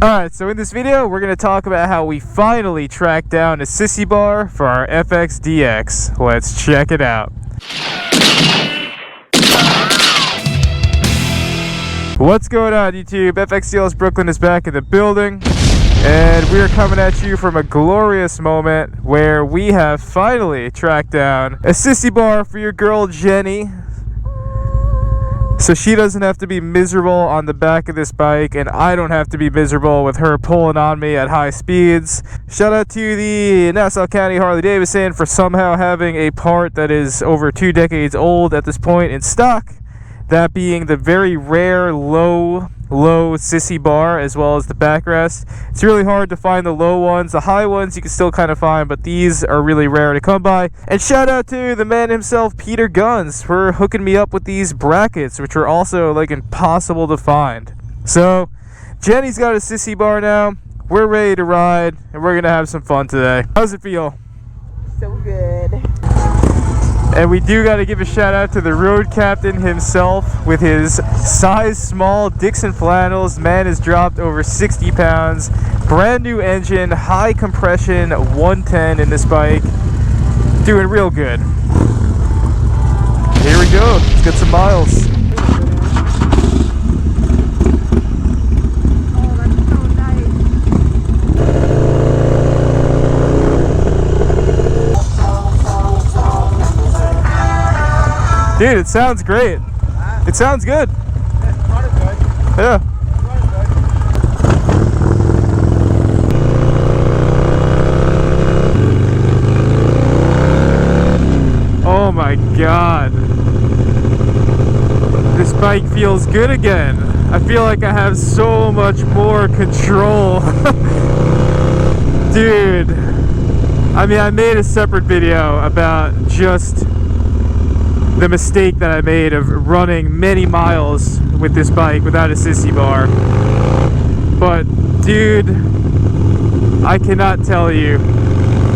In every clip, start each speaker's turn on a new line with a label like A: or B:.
A: Alright, so in this video, we're going to talk about how we finally tracked down a sissy bar for our FXDX. Let's check it out. What's going on, YouTube? FXDL's Brooklyn is back in the building, and we are coming at you from a glorious moment where we have finally tracked down a sissy bar for your girl Jenny, so she doesn't have to be miserable on the back of this bike, and I don't have to be miserable with her pulling on me at high speeds. Shout out to the Nassau County Harley-Davidson for somehow having a part that is over 2 decades old at this point in stock. That being the very rare low sissy bar, as well as the backrest. It's really hard to find the low ones. The high ones you can still kind of find, but these are really rare to come by. And shout out to the man himself, Peter Guns, for hooking me up with these brackets, which are also like impossible to find. So Jenny's got a sissy bar now. We're ready to ride, and we're gonna have some fun today. How's it feel?
B: So good.
A: And we do got to give a shout out to the road captain himself with his size small Dixon flannels. Man has dropped over 60 pounds. Brand new engine, high compression, 110 in this bike. Doing real good. Here we go. Let's get some miles. Dude, it sounds great. It sounds good. Yeah. Oh my God. This bike feels good again. I feel like I have so much more control. Dude. I mean, I made a separate video about just the mistake that I made of running many miles with this bike without a sissy bar. But dude, I cannot tell you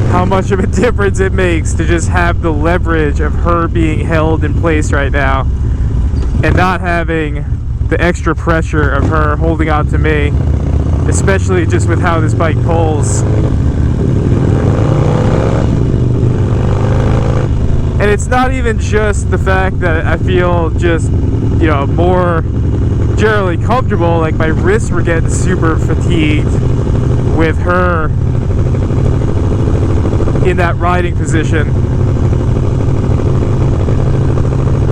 A: how much of a difference it makes to just have the leverage of her being held in place right now and not having the extra pressure of her holding on to me, especially just with how this bike pulls. And it's not even just the fact that I feel just, you know, more generally comfortable. Like, my wrists were getting super fatigued with her in that riding position.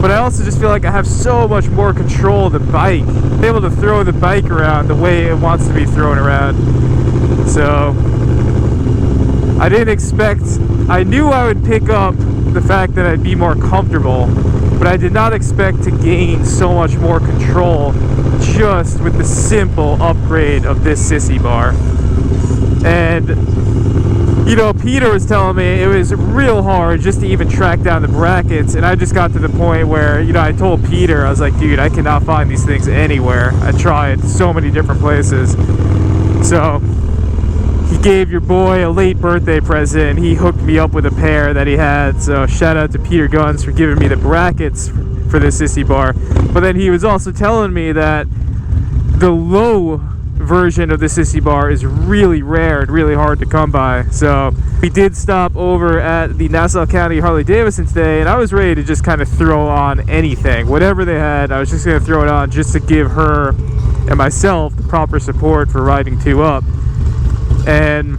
A: But I also just feel like I have so much more control of the bike. I'm able to throw the bike around the way it wants to be thrown around. So I didn't expect, I knew I would pick up the fact that I'd be more comfortable, but I did not expect to gain so much more control just with the simple upgrade of this sissy bar. And you know, Peter was telling me it was real hard just to even track down the brackets, and I just got to the point where, you know, I told Peter, I was like, dude, I cannot find these things anywhere. I tried so many different places. So he gave your boy a late birthday present. He hooked me up with a pair that he had. So shout out to Peter Guns for giving me the brackets for this sissy bar. But then he was also telling me that the low version of the sissy bar is really rare and really hard to come by. So we did stop over at the Nassau County Harley-Davidson today, and I was ready to just kind of throw on anything. Whatever they had, I was just going to throw it on just to give her and myself the proper support for riding 2 up. And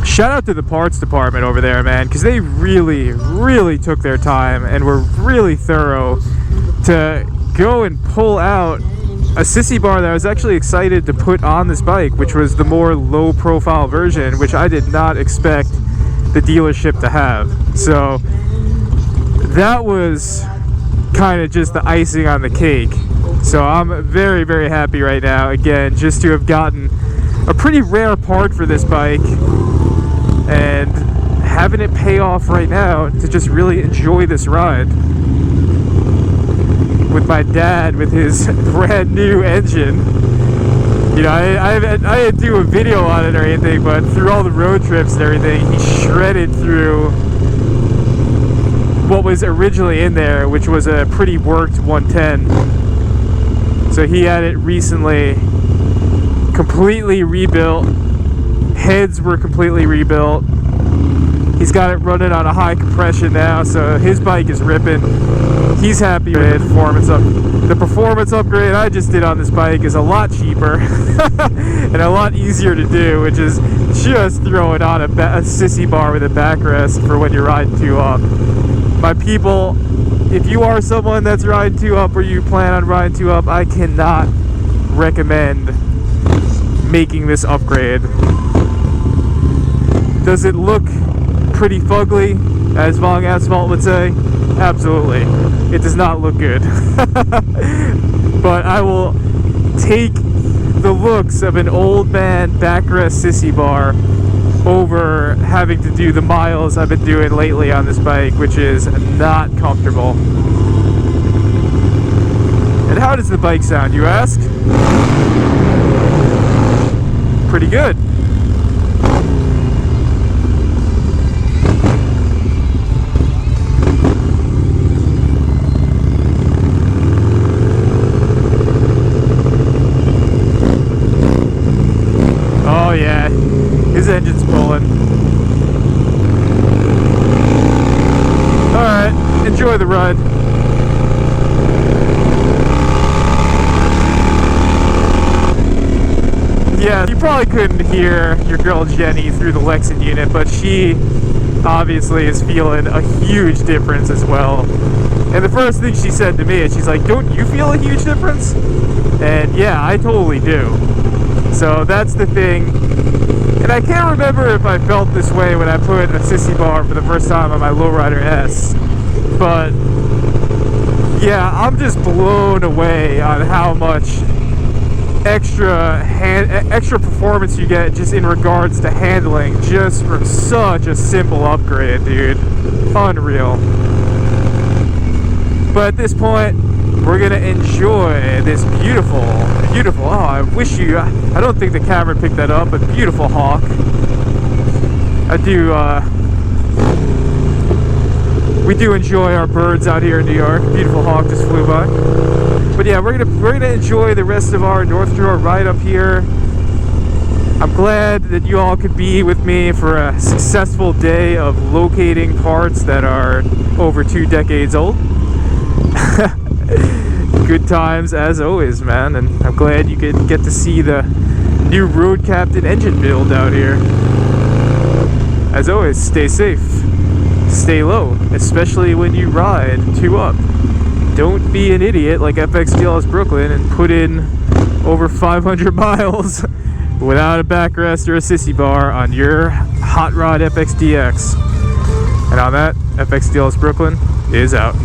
A: shout out to the parts department over there, man, because they really took their time and were really thorough to go and pull out a sissy bar that I was actually excited to put on this bike, which was the more low profile version, which I did not expect the dealership to have. So that was kind of just the icing on the cake. So I'm very happy right now, again, just to have gotten a pretty rare part for this bike and having it pay off right now to just really enjoy this ride with my dad with his brand new engine. You know, I didn't do a video on it or anything, but through all the road trips and everything, he shredded through what was originally in there, which was a pretty worked 110. So he had it recently completely rebuilt. Heads were completely rebuilt. He's got it running on a high compression now, so his bike is ripping. He's happy with it. The performance upgrade I just did on this bike is a lot cheaper and a lot easier to do, which is just throwing on a sissy bar with a backrest for when you're riding 2-up. My people, if you are someone that's riding 2-up or you plan on riding 2-up, I cannot recommend making this upgrade. Does it look pretty fugly, as Vong Asphalt would say? Absolutely. It does not look good. But I will take the looks of an old man backrest sissy bar over having to do the miles I've been doing lately on this bike, which is not comfortable. And how does the bike sound, you ask? Pretty good. Oh yeah, his engine's pulling. Alright, enjoy the ride. Yeah, you probably couldn't hear your girl Jenny through the Lexan unit, but she obviously is feeling a huge difference as well. And the first thing she said to me is, she's like, "Don't you feel a huge difference?" And yeah, I totally do. So that's the thing. And I can't remember if I felt this way when I put a sissy bar for the first time on my Lowrider S, but yeah, I'm just blown away on how much extra performance you get just in regards to handling, just from such a simple upgrade, dude. Unreal. But at this point, we're gonna enjoy this beautiful, oh, I don't think the camera picked that up, but beautiful hawk. We do enjoy our birds out here in New York. Beautiful hawk just flew by. But yeah, we're gonna enjoy the rest of our North Shore ride up here. I'm glad that you all could be with me for a successful day of locating parts that are over 2 decades old. Good times as always, man, and I'm glad you could get to see the new Road Captain engine build out here. As always, stay safe, stay low, especially when you ride 2-up. Don't be an idiot like FXDLS Brooklyn and put in over 500 miles without a backrest or a sissy bar on your hot rod FXDX. And on that, FXDLS Brooklyn is out.